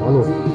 Alô.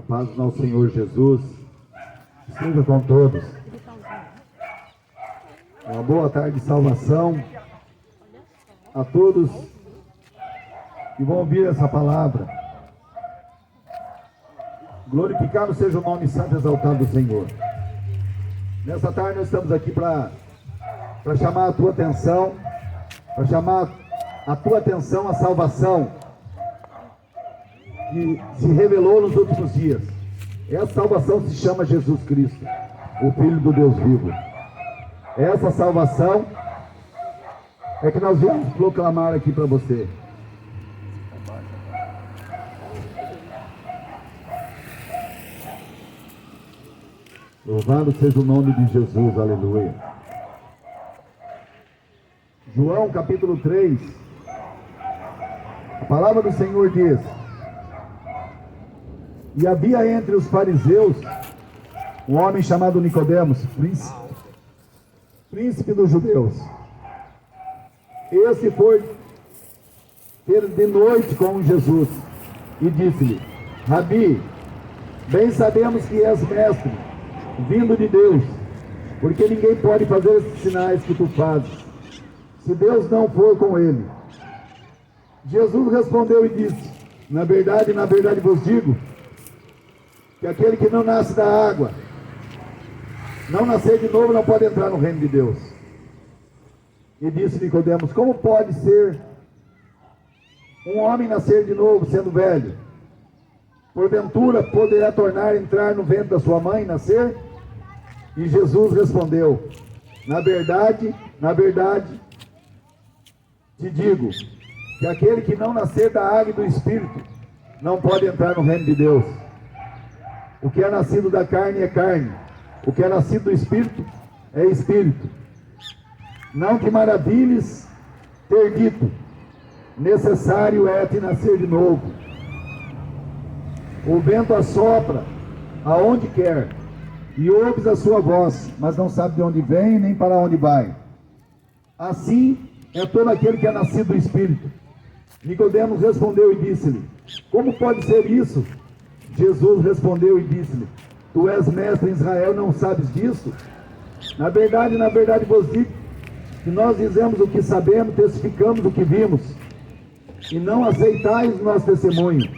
Paz do nosso Senhor Jesus esteja com todos. Uma boa tarde de salvação a todos que vão ouvir essa palavra. Glorificado seja o nome santo e exaltado do Senhor. Nessa tarde nós estamos aqui para chamar a tua atenção, à salvação que se revelou nos últimos dias. Essa salvação se chama Jesus Cristo, o Filho do Deus vivo. Essa salvação é que nós viemos proclamar aqui para você. Louvado seja o nome de Jesus, aleluia. João capítulo 3, a palavra do Senhor diz: e havia entre os fariseus um homem chamado Nicodemos, príncipe dos judeus. Esse foi ter de noite com Jesus e disse-lhe: Rabi, bem sabemos que és mestre, vindo de Deus, porque ninguém pode fazer esses sinais que tu fazes, se Deus não for com ele. Jesus respondeu e disse: na verdade vos digo, que aquele que não nasce da água, não nascer de novo, não pode entrar no reino de Deus. E disse Nicodemos: como pode ser um homem nascer de novo, sendo velho? Porventura poderá tornar a entrar no ventre da sua mãe e nascer? E Jesus respondeu: na verdade, te digo, que aquele que não nascer da água e do Espírito, não pode entrar no reino de Deus. O que é nascido da carne é carne, o que é nascido do Espírito é Espírito. Não te maravilhes ter dito: necessário é te nascer de novo. O vento assopra aonde quer, e ouves a sua voz, mas não sabe de onde vem, nem para onde vai. Assim é todo aquele que é nascido do Espírito. Nicodemos respondeu e disse-lhe: como pode ser isso? Jesus respondeu e disse-lhe: tu és mestre em Israel, não sabes disso? Na verdade vos digo, que nós dizemos o que sabemos, testificamos o que vimos, e não aceitais o nosso testemunho.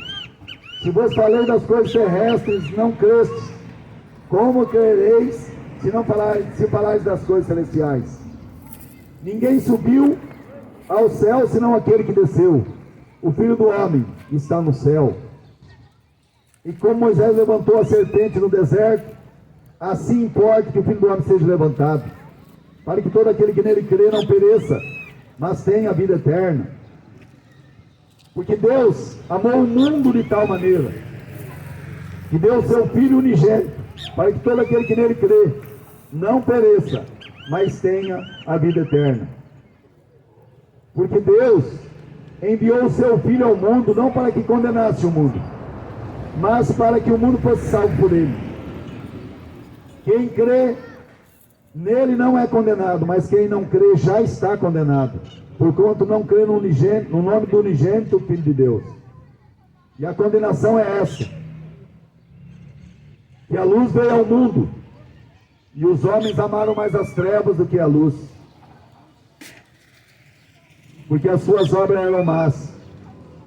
Se vos falei das coisas terrestres, não crestes, como crereis se falares das coisas celestiais? Ninguém subiu ao céu, senão aquele que desceu, o Filho do Homem, que está no céu. E como Moisés levantou a serpente no deserto, assim importa que o Filho do Homem seja levantado, para que todo aquele que nele crê não pereça, mas tenha a vida eterna. Porque Deus amou o mundo de tal maneira, que deu o seu Filho unigênito, para que todo aquele que nele crê não pereça, mas tenha a vida eterna. Porque Deus enviou o seu Filho ao mundo, não para que condenasse o mundo, mas para que o mundo fosse salvo por ele. Quem crê nele não é condenado, mas quem não crê já está condenado, porquanto não crê no nome do unigênito Filho de Deus. E a condenação é essa: que a luz veio ao mundo, e os homens amaram mais as trevas do que a luz, porque as suas obras eram más.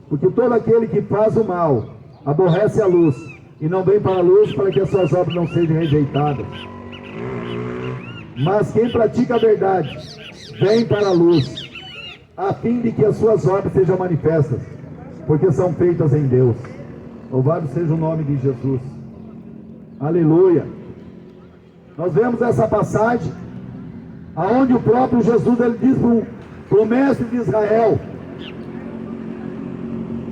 Porque todo aquele que faz o mal aborrece a luz, e não vem para a luz, para que as suas obras não sejam rejeitadas. Mas quem pratica a verdade vem para a luz, a fim de que as suas obras sejam manifestas, porque são feitas em Deus. Louvado seja o nome de Jesus. Aleluia. Nós vemos essa passagem aonde o próprio Jesus, ele diz para o mestre de Israel,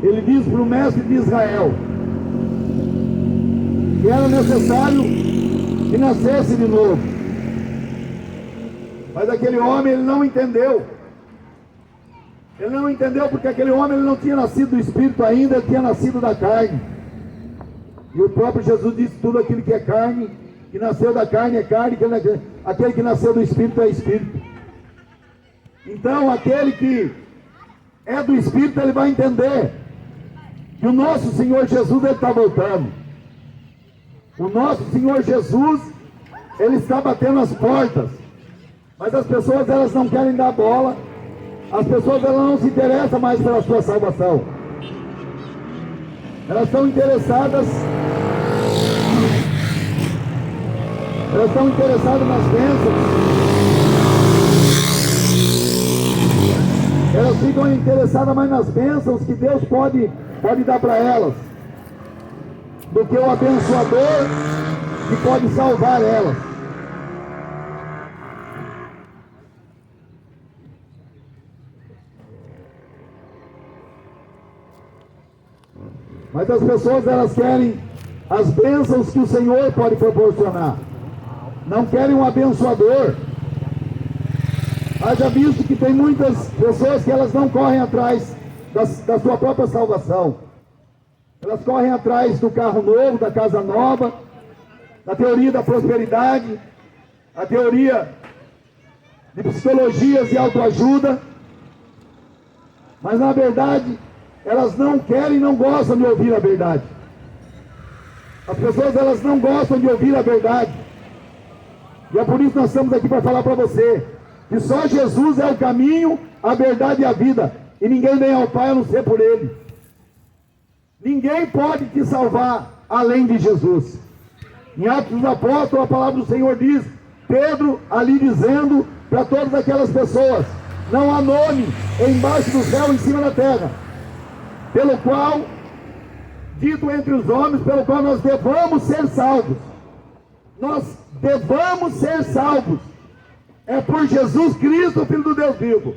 ele diz para o mestre de Israel que era necessário que nascesse de novo. Mas aquele homem, ele não entendeu. Ele não entendeu porque aquele homem, ele não tinha nascido do Espírito ainda, ele tinha nascido da carne. E o próprio Jesus disse: tudo aquilo que é carne, que nasceu da carne é carne, aquele que nasceu do Espírito é Espírito. Então aquele que é do Espírito, ele vai entender que o nosso Senhor Jesus, ele está voltando. O nosso Senhor Jesus, ele está batendo as portas. Mas as pessoas, elas não querem dar bola. As pessoas, elas não se interessam mais pela sua salvação. Elas estão interessadas nas bênçãos. Elas ficam interessadas mais nas bênçãos que Deus pode dar para elas, do que o abençoador que pode salvar elas. Mas as pessoas, elas querem as bênçãos que o Senhor pode proporcionar, não querem um abençoador. Haja visto que tem muitas pessoas que elas não correm atrás da sua própria salvação. Elas correm atrás do carro novo, da casa nova, da teoria da prosperidade, a teoria de psicologias e autoajuda. Mas na verdade, elas não querem e não gostam de ouvir a verdade. As pessoas, elas não gostam de ouvir a verdade. E é por isso que nós estamos aqui para falar para você que só Jesus é o caminho, a verdade e a vida, e ninguém vem ao Pai a não ser por Ele. Ninguém pode te salvar além de Jesus. Em Atos dos Apóstolos, a palavra do Senhor diz, Pedro ali dizendo para todas aquelas pessoas não há nome embaixo do céu, em cima da terra, pelo qual, dito entre os homens, pelo qual nós devamos ser salvos. Nós devamos ser salvos. É por Jesus Cristo, Filho do Deus vivo.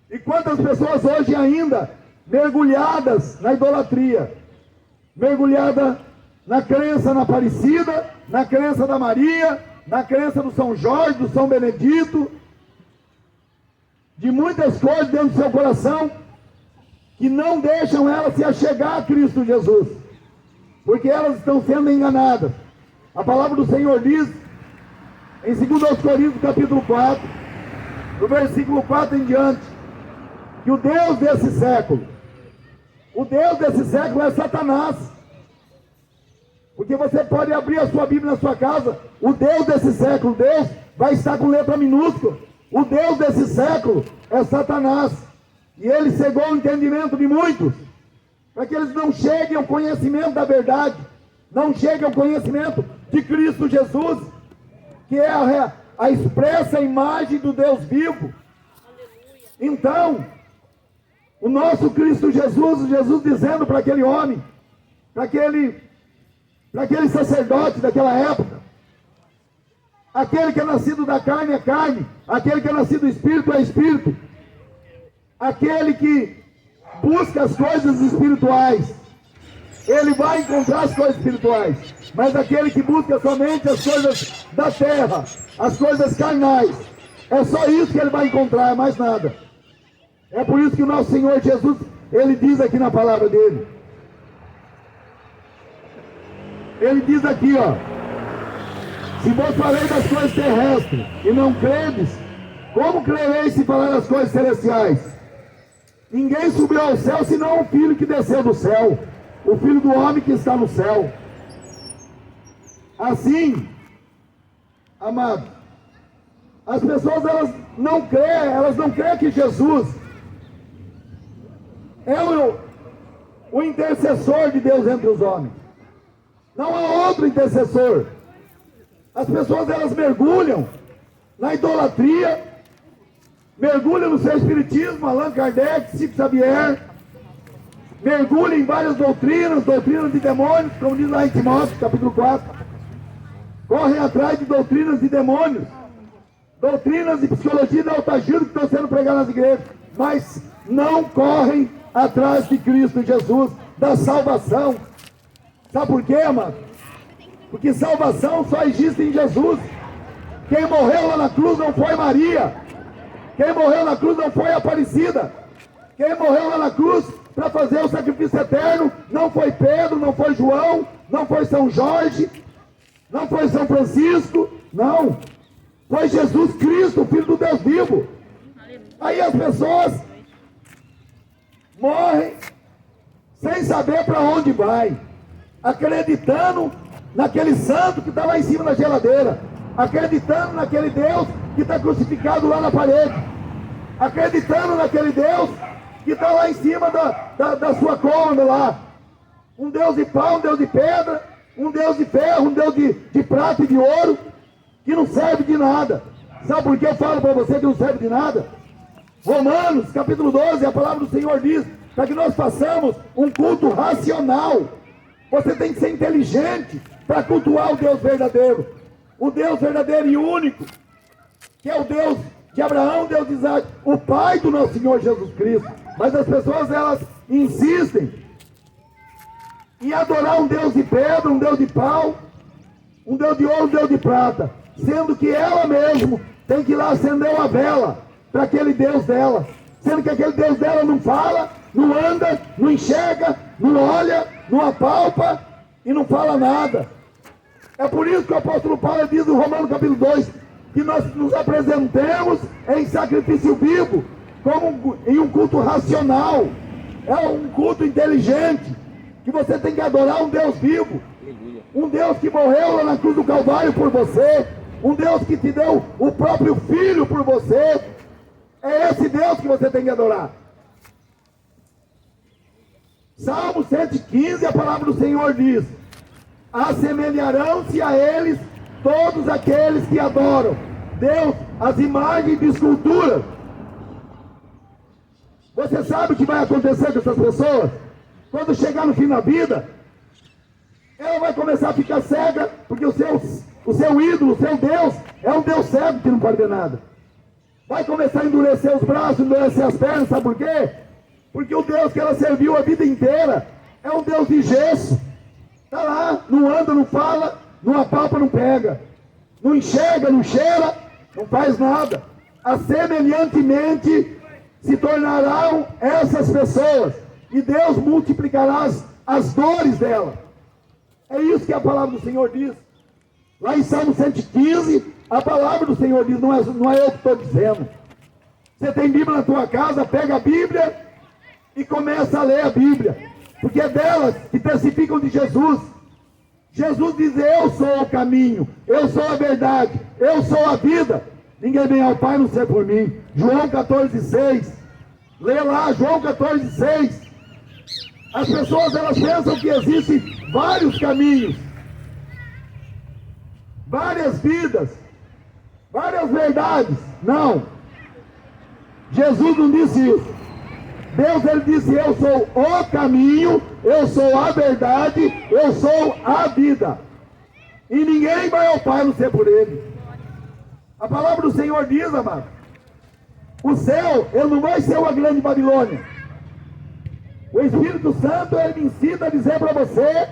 E quantas pessoas hoje ainda mergulhadas na idolatria, mergulhadas na crença na Aparecida, na crença da Maria, na crença do São Jorge, do São Benedito, de muitas coisas dentro do seu coração, que não deixam elas se achegar a Cristo Jesus, porque elas estão sendo enganadas. A palavra do Senhor diz, em 2 Coríntios capítulo 4, no versículo 4 em diante, que o Deus desse século é Satanás. Porque você pode abrir a sua Bíblia na sua casa, o Deus desse século, Deus vai estar com letra minúscula. O Deus desse século é Satanás. E ele cegou o entendimento de muitos, para que eles não cheguem ao conhecimento da verdade, não cheguem ao conhecimento de Cristo Jesus, que é a expressa imagem do Deus vivo. Então, o nosso Cristo Jesus dizendo para aquele homem, para aquele sacerdote daquela época, aquele que é nascido da carne é carne, aquele que é nascido do Espírito é Espírito, aquele que busca as coisas espirituais, ele vai encontrar as coisas espirituais, mas aquele que busca somente as coisas da terra, as coisas carnais, é só isso que ele vai encontrar, mais nada. É por isso que o nosso Senhor Jesus, ele diz aqui na palavra dele, ele diz aqui, ó: se vos falei das coisas terrestres e não credes, como crereis se falar das coisas celestiais? Ninguém subiu ao céu senão o Filho que desceu do céu, o Filho do homem que está no céu. Assim, amados, as pessoas elas não creem que Jesus é o intercessor de Deus entre os homens. Não há outro intercessor. As pessoas elas mergulham na idolatria, mergulham no seu espiritismo, Allan Kardec, Chico Xavier, mergulham em várias doutrinas de demônios, como diz lá em Timóteo, capítulo 4. Correm atrás de doutrinas de demônios, doutrinas de psicologia de autoajuda que estão sendo pregadas nas igrejas, mas não correm atrás de Cristo Jesus, da salvação. Sabe por quê, amado? Porque salvação só existe em Jesus. Quem morreu lá na cruz não foi Maria, quem morreu na cruz não foi Aparecida, quem morreu lá na cruz para fazer o sacrifício eterno não foi Pedro, não foi João, não foi São Jorge, não foi São Francisco, não, foi Jesus Cristo, o Filho do Deus vivo. Aí as pessoas morrem sem saber para onde vai, acreditando naquele santo que está lá em cima da geladeira, acreditando naquele Deus que está crucificado lá na parede, acreditando naquele Deus que está lá em cima da sua cômoda lá, um Deus de pau, um Deus de pedra, um Deus de ferro, um Deus de prata e de ouro, que não serve de nada. Sabe por que eu falo para você que não serve de nada? Romanos capítulo 12, a palavra do Senhor diz, para que nós façamos um culto racional. Você tem que ser inteligente para cultuar o Deus verdadeiro, o Deus verdadeiro e único, que é o Deus de Abraão, Deus de Isaac, o Pai do nosso Senhor Jesus Cristo. Mas as pessoas elas insistem em adorar um Deus de pedra, um Deus de pau, um Deus de ouro, um Deus de prata, sendo que ela mesmo tem que ir lá acender uma vela para aquele Deus dela, sendo que aquele Deus dela não fala, não anda, não enxerga, não olha, não apalpa e não fala nada. É por isso que o apóstolo Paulo diz no Romanos capítulo 2, que nós nos apresentemos em sacrifício vivo, como em um culto racional, é um culto inteligente, que você tem que adorar um Deus vivo, um Deus que morreu lá na cruz do Calvário por você, um Deus que te deu o próprio Filho por você. É esse Deus que você tem que adorar. Salmo 115, a palavra do Senhor diz: assemelharão-se a eles todos aqueles que adoram Deus, as imagens de escultura Você sabe o que vai acontecer com essas pessoas? Quando chegar no fim da vida, ela vai começar a ficar cega, porque o seu ídolo, o seu Deus, é um Deus cego que não pode ver nada. Vai começar a endurecer os braços, endurecer as pernas, sabe por quê? Porque o Deus que ela serviu a vida inteira é um Deus de gesso. Está lá, não anda, não fala, não apalpa, não pega. Não enxerga, não cheira, não faz nada. Semelhantemente se tornarão essas pessoas, e Deus multiplicará as dores dela. É isso que a palavra do Senhor diz. Lá em Salmo 115, a palavra do Senhor diz, não é eu que estou dizendo. Você tem Bíblia na tua casa, pega a Bíblia e começa a ler a Bíblia, porque é delas que testificam de Jesus. Jesus diz, eu sou o caminho, eu sou a verdade, eu sou a vida. Ninguém vem ao Pai não ser por mim. João 14,6. Lê lá, João 14,6. As pessoas, elas pensam que existem vários caminhos, várias vidas, várias verdades. Não. Jesus não disse isso. Deus, ele disse, eu sou o caminho, eu sou a verdade, eu sou a vida. E ninguém vai ao Pai não ser por ele. A palavra do Senhor diz, amado, o céu, ele não vai ser uma grande Babilônia. O Espírito Santo, ele me ensina a dizer para você,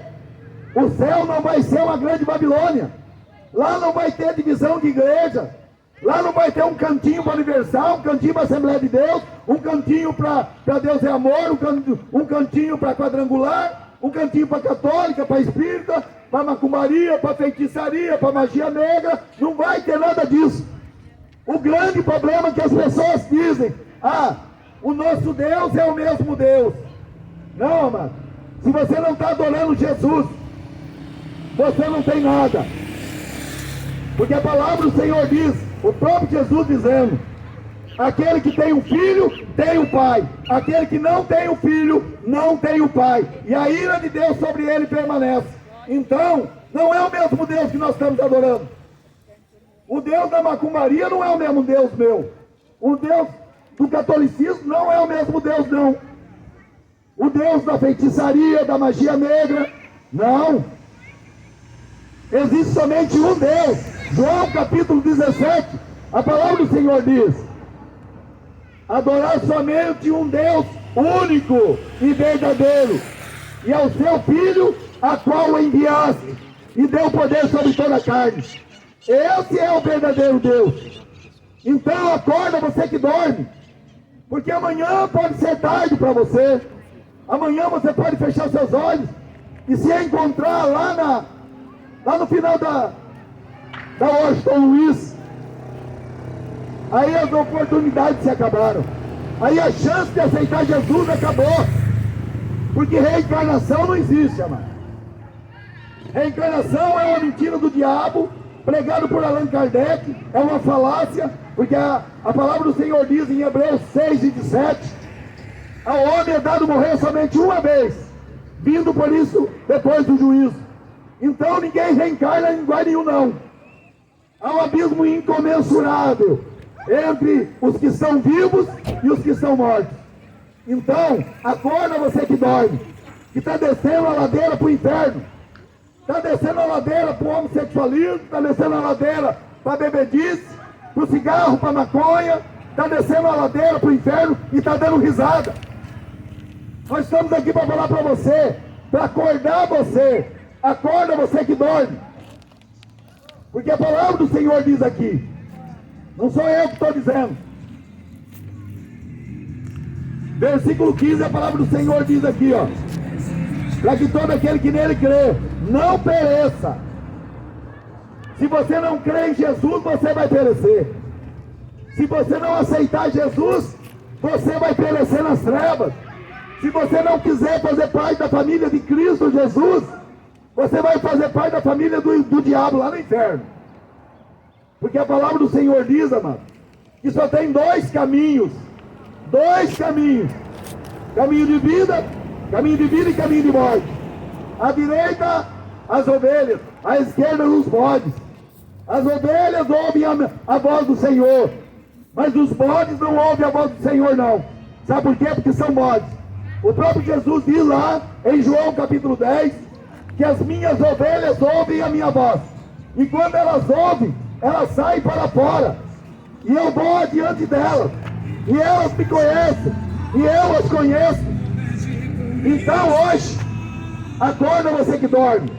o céu não vai ser uma grande Babilônia. Lá não vai ter divisão de igreja. Lá não vai ter um cantinho para Universal, um cantinho para Assembleia de Deus, um cantinho para Deus é Amor, um cantinho para Quadrangular, um cantinho para Católica, para Espírita, para Macumbaria, para Feitiçaria, para Magia Negra. Não vai ter nada disso. O grande problema é que as pessoas dizem, o nosso Deus é o mesmo Deus. Não, amado. Se você não está adorando Jesus, você não tem nada. Porque a palavra do Senhor diz, o próprio Jesus dizendo, aquele que tem um filho, tem um pai. Aquele que não tem um filho, não tem um pai. E a ira de Deus sobre ele permanece. Então, não é o mesmo Deus que nós estamos adorando. O Deus da macumbaria não é o mesmo Deus meu. O Deus do catolicismo não é o mesmo Deus, não. O Deus da feitiçaria, da magia negra, não. Existe somente um Deus. João capítulo 17, a palavra do Senhor diz, adorar somente um Deus único e verdadeiro, e ao seu Filho, a qual o enviaste, e deu poder sobre toda a carne. Esse é o verdadeiro Deus. Então acorda você que dorme, porque amanhã pode ser tarde para você. Amanhã você pode fechar seus olhos e se encontrar lá no final da Washington Luiz. Aí as oportunidades se acabaram. Aí a chance de aceitar Jesus acabou. Porque reencarnação não existe, amado. Reencarnação é uma mentira do diabo, pregado por Allan Kardec, é uma falácia, porque a palavra do Senhor diz em Hebreus 6:27, ao homem é dado morrer somente uma vez, vindo por isso depois do juízo. Então ninguém reencarna em lugar nenhum, não. Há um abismo incomensurável entre os que são vivos e os que são mortos. Então, acorda você que dorme, que está descendo a ladeira para o inferno, está descendo a ladeira para o homossexualismo, está descendo a ladeira para a bebedice, para o cigarro, para a maconha, está descendo a ladeira para o inferno e está dando risada. Nós estamos aqui para falar para você, para acordar você. Acorda você que dorme, porque a palavra do Senhor diz aqui, não sou eu que estou dizendo. Versículo 15, a palavra do Senhor diz aqui, para que todo aquele que nele crê não pereça. Se você não crê em Jesus, você vai perecer. Se você não aceitar Jesus, você vai perecer nas trevas. Se você não quiser fazer parte da família de Cristo Jesus, você vai fazer parte da família do diabo lá no inferno. Porque a palavra do Senhor diz, amado, que só tem dois caminhos. Dois caminhos. Caminho de vida e caminho de morte. À direita, as ovelhas. À esquerda, os bodes. As ovelhas ouvem a voz do Senhor, mas os bodes não ouvem a voz do Senhor, não. Sabe por quê? Porque são bodes. O próprio Jesus diz lá em João capítulo 10 que as minhas ovelhas ouvem a minha voz. E quando elas ouvem, elas saem para fora. E eu vou adiante delas. E elas me conhecem. E eu as conheço. Então hoje, acorda você que dorme.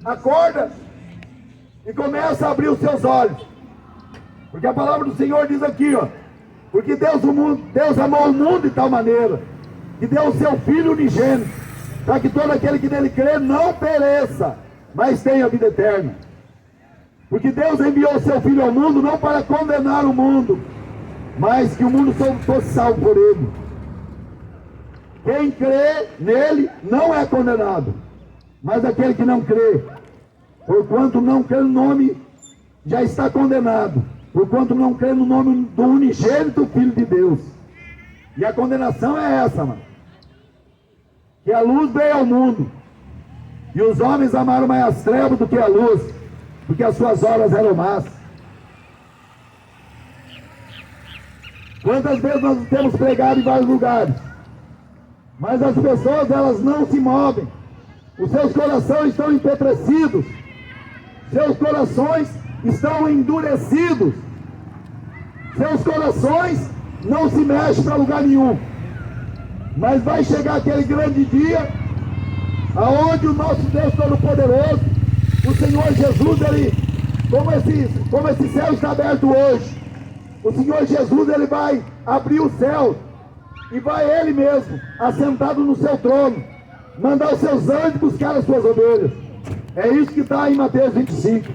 Acorda e começa a abrir os seus olhos. Porque a palavra do Senhor diz aqui, ó. Porque Deus amou o mundo de tal maneira que deu o seu Filho unigênito, para que todo aquele que nele crê não pereça, mas tenha vida eterna. Porque Deus enviou o seu Filho ao mundo não para condenar o mundo, mas que o mundo fosse salvo por ele. Quem crê nele não é condenado, mas aquele que não crê, porquanto não crê no nome, já está condenado, porquanto não crê no nome do unigênito Filho de Deus. E a condenação é essa, mano. Que a luz veio ao mundo, e os homens amaram mais as trevas do que a luz, porque as suas obras eram más. Quantas vezes nós temos pregado em vários lugares, mas as pessoas, elas não se movem, os seus corações estão empetrecidos, seus corações estão endurecidos, seus corações não se mexem para lugar nenhum. Mas vai chegar aquele grande dia, aonde o nosso Deus Todo-Poderoso, o Senhor Jesus, ele, como esse céu está aberto hoje, o Senhor Jesus, ele vai abrir o céu, e vai ele mesmo, assentado no seu trono, mandar os seus anjos buscar as suas ovelhas. É isso que está em Mateus 25,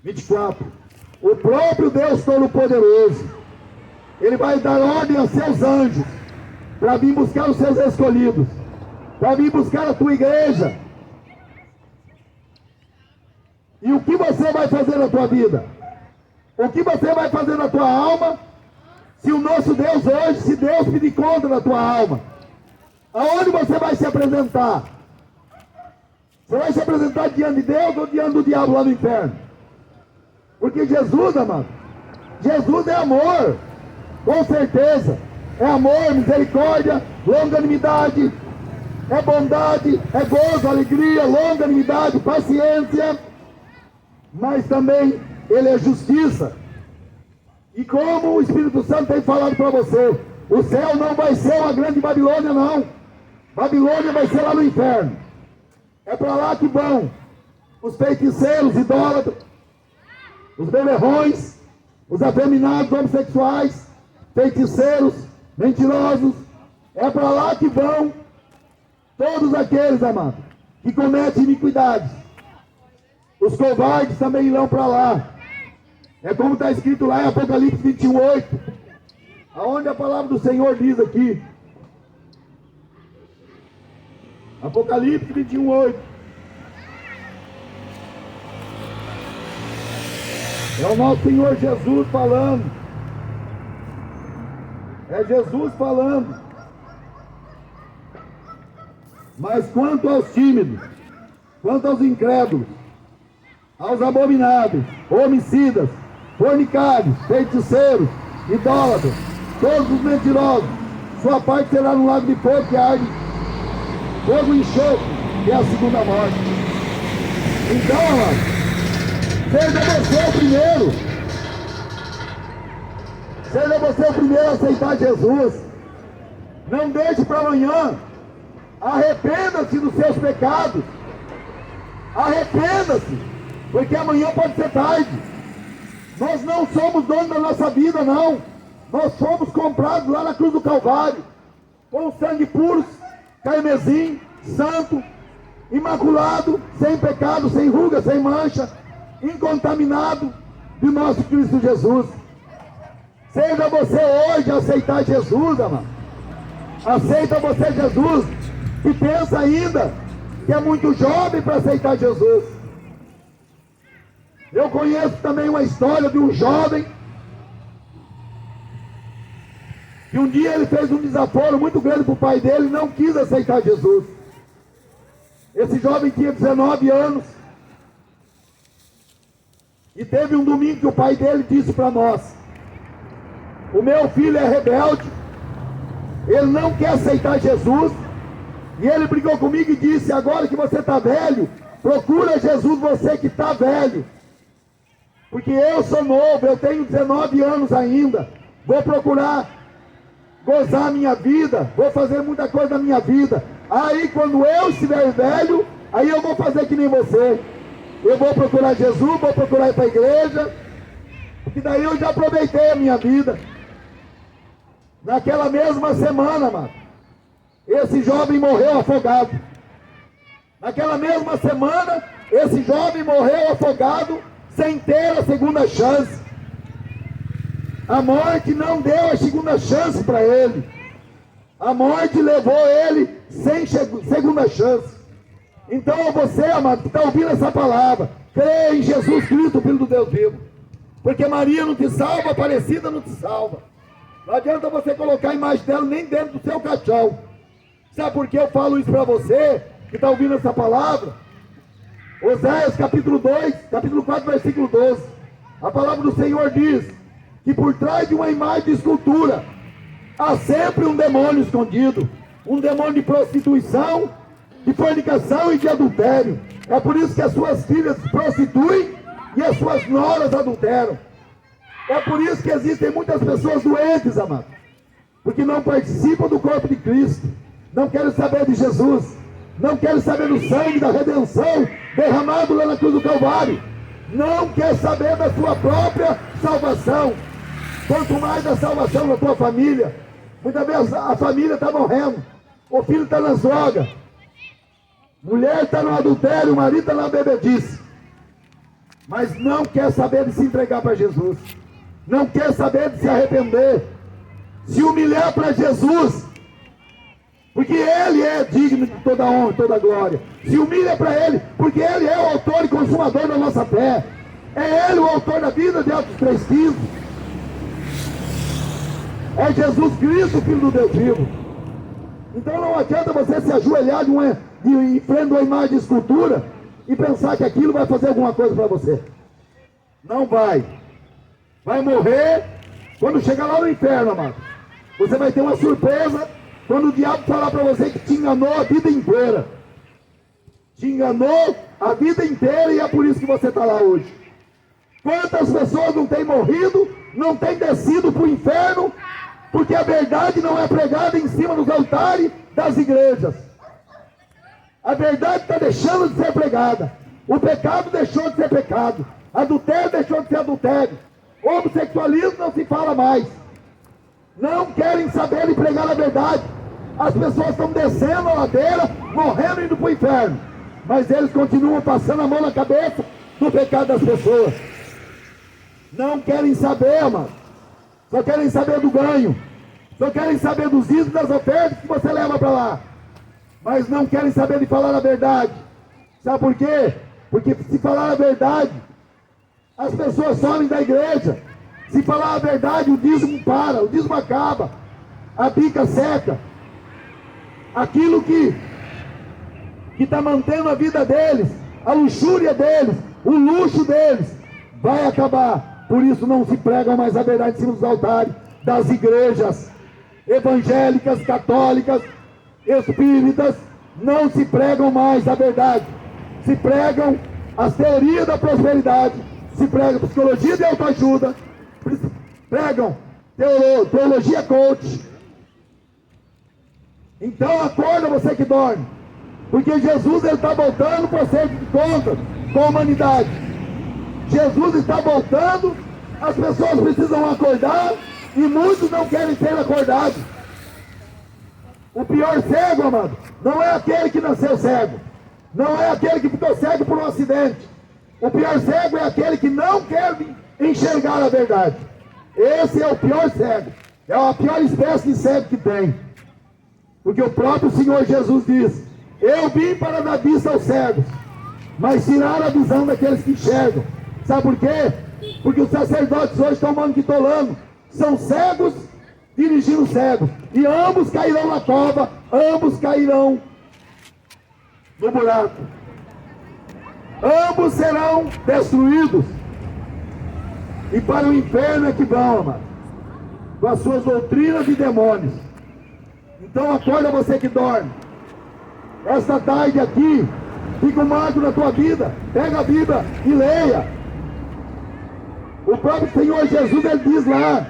24. O próprio Deus Todo-Poderoso, ele vai dar ordem aos seus anjos, para vir buscar os seus escolhidos, para vir buscar a tua igreja. E o que você vai fazer na tua vida? O que você vai fazer na tua alma? Se o nosso Deus hoje, se Deus pedir conta da tua alma, aonde você vai se apresentar? Você vai se apresentar diante de Deus ou diante do diabo lá no inferno? Porque Jesus, amado, Jesus é amor, com certeza. É amor, misericórdia, longanimidade, é bondade, é gozo, alegria, longanimidade, paciência, mas também ele é justiça. E como o Espírito Santo tem falado para você, o céu não vai ser uma grande Babilônia, não. Babilônia vai ser lá no inferno. É para lá que vão os feiticeiros, idólatras, os beberrões, os afeminados, homossexuais, feiticeiros, mentirosos. É para lá que vão todos aqueles, amados, que cometem iniquidades. Os covardes também irão para lá. É como está escrito lá em Apocalipse 21:8, aonde a palavra do Senhor diz aqui. Apocalipse 21:8. É o nosso Senhor Jesus falando. É Jesus falando. Mas quanto aos tímidos, quanto aos incrédulos, aos abomináveis, homicidas, fornicários, feiticeiros, idólatras, todos os mentirosos, sua parte será no lago de fogo que arde, fogo e enxofre, que é a segunda morte. Então, amado, seja você o primeiro. Seja você o primeiro a aceitar Jesus. Não deixe para amanhã. Arrependa-se dos seus pecados. Arrependa-se, porque amanhã pode ser tarde. Nós não somos donos da nossa vida, não. Nós fomos comprados lá na cruz do Calvário, com sangue puro, carmesim, santo, imaculado, sem pecado, sem ruga, sem mancha, incontaminado de nosso Cristo Jesus. Seja você hoje a aceitar Jesus, amado. Aceita você Jesus, e pensa ainda que é muito jovem para aceitar Jesus. Eu conheço também uma história de um jovem que um dia ele fez um desaforo muito grande para o pai dele e não quis aceitar Jesus. Esse jovem tinha 19 anos e teve um domingo que o pai dele disse para nós: o meu filho é rebelde, ele não quer aceitar Jesus, e ele brigou comigo e disse: agora que você está velho, procura Jesus, você que está velho, porque eu sou novo, eu tenho 19 anos ainda, vou procurar gozar a minha vida, vou fazer muita coisa na minha vida, aí quando eu estiver velho, aí eu vou fazer que nem você, eu vou procurar Jesus, vou procurar ir para a igreja, porque daí eu já aproveitei a minha vida. Naquela mesma semana, mano, esse jovem morreu afogado. Naquela mesma semana, esse jovem morreu afogado, sem ter a segunda chance. A morte não deu a segunda chance para ele. A morte levou ele sem segunda chance. Então você, amado, que está ouvindo essa palavra, crê em Jesus Cristo, Filho do Deus vivo. Porque Maria não te salva, Aparecida não te salva. Não adianta você colocar a imagem dela nem dentro do seu caixão. Sabe por que eu falo isso para você, que está ouvindo essa palavra? Oséias capítulo 2, capítulo 4, versículo 12. A palavra do Senhor diz que por trás de uma imagem de escultura há sempre um demônio escondido. Um demônio de prostituição, de fornicação e de adultério. É por isso que as suas filhas se prostituem e as suas noras adulteram. É por isso que existem muitas pessoas doentes, amados, porque não participam do corpo de Cristo, não querem saber de Jesus, não querem saber do sangue da redenção derramado lá na cruz do Calvário, não quer saber da sua própria salvação, quanto mais da salvação da tua família. Muitas vezes a família está morrendo, o filho está nas drogas, mulher está no adultério, o marido está na bebedice, mas não quer saber de se entregar para Jesus, não quer saber de se arrepender, se humilhar para Jesus, porque Ele é digno de toda honra, toda glória. Se humilha para Ele, porque Ele é o autor e consumador da nossa fé. É Ele o autor da vida de Atos 3,15. É Jesus Cristo, Filho do Deus vivo. Então não adianta você se ajoelhar em frente a uma imagem de escultura e pensar que aquilo vai fazer alguma coisa para você. Não vai. Vai morrer quando chegar lá no inferno, amado. Você vai ter uma surpresa quando o diabo falar para você que te enganou a vida inteira. Te enganou a vida inteira e é por isso que você está lá hoje. Quantas pessoas não têm morrido, não têm descido para o inferno, porque a verdade não é pregada em cima dos altares das igrejas. A verdade está deixando de ser pregada. O pecado deixou de ser pecado. Adultério deixou de ser adultério. Homossexualismo não se fala mais. Não querem saber e pregar a verdade. As pessoas estão descendo a ladeira, morrendo e indo para o inferno, mas eles continuam passando a mão na cabeça do pecado das pessoas. Não querem saber, mano. Só querem saber do ganho. Só querem saber dos dízimos, das ofertas que você leva para lá, mas não querem saber de falar a verdade. Sabe por quê? Porque se falar a verdade, as pessoas somem da igreja. Se falar a verdade, o dízimo para, o dízimo acaba, a bica seca. Aquilo que está mantendo a vida deles, a luxúria deles, o luxo deles, vai acabar. Por isso não se prega mais a verdade em cima dos altares das igrejas evangélicas, católicas, espíritas. Não se pregam mais a verdade. Se pregam as teorias da prosperidade, se pregam psicologia de autoajuda, pregam teologia coach. Então acorda você que dorme, porque Jesus está voltando para ser de conta com a humanidade. Jesus está voltando, as pessoas precisam acordar e muitos não querem ser acordados. O pior cego, amado, não é aquele que nasceu cego, não é aquele que ficou cego por um acidente. O pior cego é aquele que não quer enxergar a verdade. Esse é o pior cego, é a pior espécie de cego que tem. Porque o próprio Senhor Jesus diz: eu vim para dar vista aos cegos, mas tirar a visão daqueles que enxergam. Sabe por quê? Porque os sacerdotes hoje estão manquitolando, são cegos dirigindo cegos, e ambos cairão na cova, ambos cairão no buraco, ambos serão destruídos, e para o inferno é que vão, amado, com as suas doutrinas e demônios. Então acorda você que dorme. Esta tarde aqui, fica um marco na tua vida. Pega a Bíblia e leia. O próprio Senhor Jesus, ele diz lá,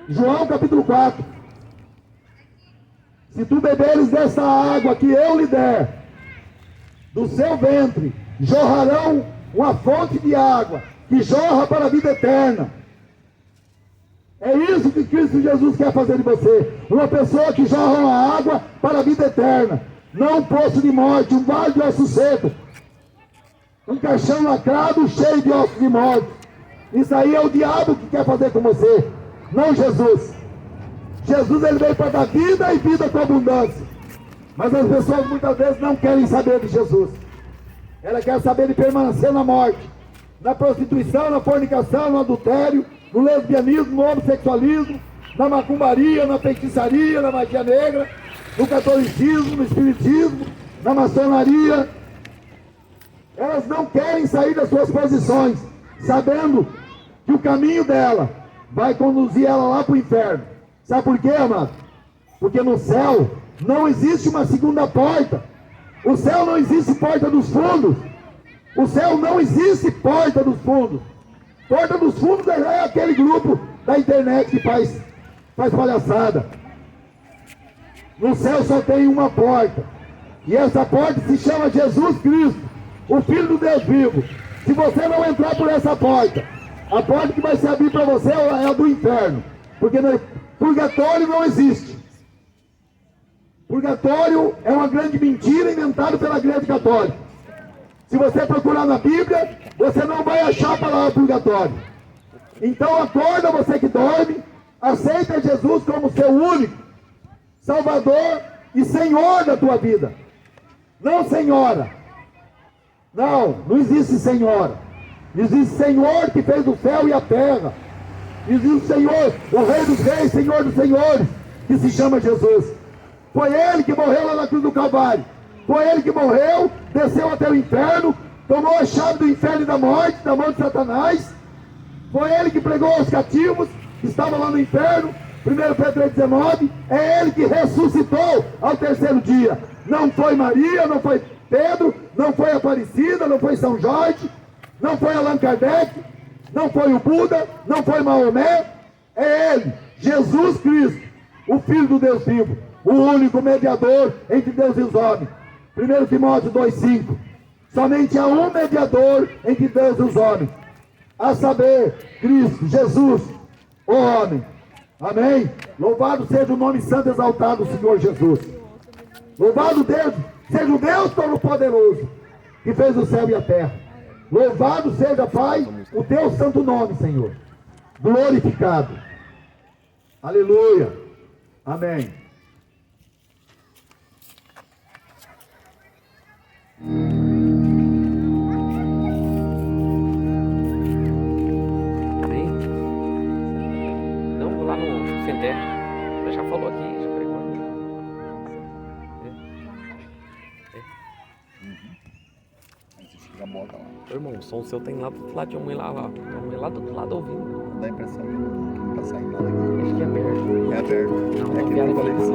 João capítulo 4, se tu beberes dessa água que eu lhe der, do seu ventre jorrarão uma fonte de água que jorra para a vida eterna. É isso que Cristo Jesus quer fazer de você. Uma pessoa que jorra uma água para a vida eterna. Não um poço de morte, um vale de ossos secos. Um caixão lacrado cheio de ossos de morte. Isso aí é o diabo que quer fazer com você, não Jesus. Jesus, ele veio para dar vida e vida com abundância. Mas as pessoas muitas vezes não querem saber de Jesus. Ela quer saber de permanecer na morte, na prostituição, na fornicação, no adultério, no lesbianismo, no homossexualismo, na macumbaria, na feitiçaria, na magia negra, no catolicismo, no espiritismo, na maçonaria. Elas não querem sair das suas posições, sabendo que o caminho dela vai conduzir ela lá para o inferno. Sabe por quê, amado? Porque no céu não existe uma segunda porta. O céu não existe porta dos fundos. O céu não existe porta dos fundos. Porta dos fundos é aquele grupo da internet que faz palhaçada. No céu só tem uma porta. E essa porta se chama Jesus Cristo, o Filho do Deus vivo. Se você não entrar por essa porta, a porta que vai se abrir para você é a do inferno. Porque purgatório não existe. Purgatório é uma grande mentira inventada pela Igreja Católica. Se você procurar na Bíblia, você não vai achar a palavra purgatório. Então acorda você que dorme, aceita Jesus como seu único Salvador e Senhor da tua vida. Não senhora. Não existe senhora. Existe Senhor que fez o céu e a terra. Existe o Senhor, o Rei dos Reis, Senhor dos Senhores, que se chama Jesus. Foi Ele que morreu lá na cruz do Calvário. Foi Ele que morreu, desceu até o inferno, tomou a chave do inferno e da morte, da mão de Satanás. Foi Ele que pregou aos cativos, que estavam lá no inferno. 1 Pedro 3,19. É Ele que ressuscitou ao terceiro dia. Não foi Maria, não foi Pedro, não foi Aparecida, não foi São Jorge, não foi Allan Kardec, não foi o Buda, não foi Maomé. É Ele, Jesus Cristo, o Filho do Deus vivo, o único mediador entre Deus e os homens. 1 Timóteo 2,5. Somente há um mediador entre Deus e os homens, a saber, Cristo, Jesus, o homem. Amém? Louvado seja o nome santo e exaltado do Senhor Jesus. Louvado Deus, seja o Deus Todo-Poderoso, que fez o céu e a terra. Louvado seja, Pai, o teu santo nome, Senhor. Glorificado. Aleluia. Amém. Amém? Não, lá no Centé. Já falou aqui, já pregou. Irmão, o som seu tem lá do outro lado, de uma mãe lá, ó. Uma mãe lá do outro lado ouvindo. Dá a impressão que não tá saindo nada aqui. Acho que é aberto. É aberto. Não, É que piada eu falei aqui. que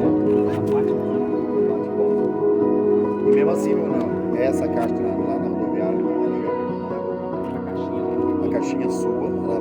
E mesmo assim, não. Essa caixa lá na rodoviária não é legal. A caixinha. A caixinha sua, ela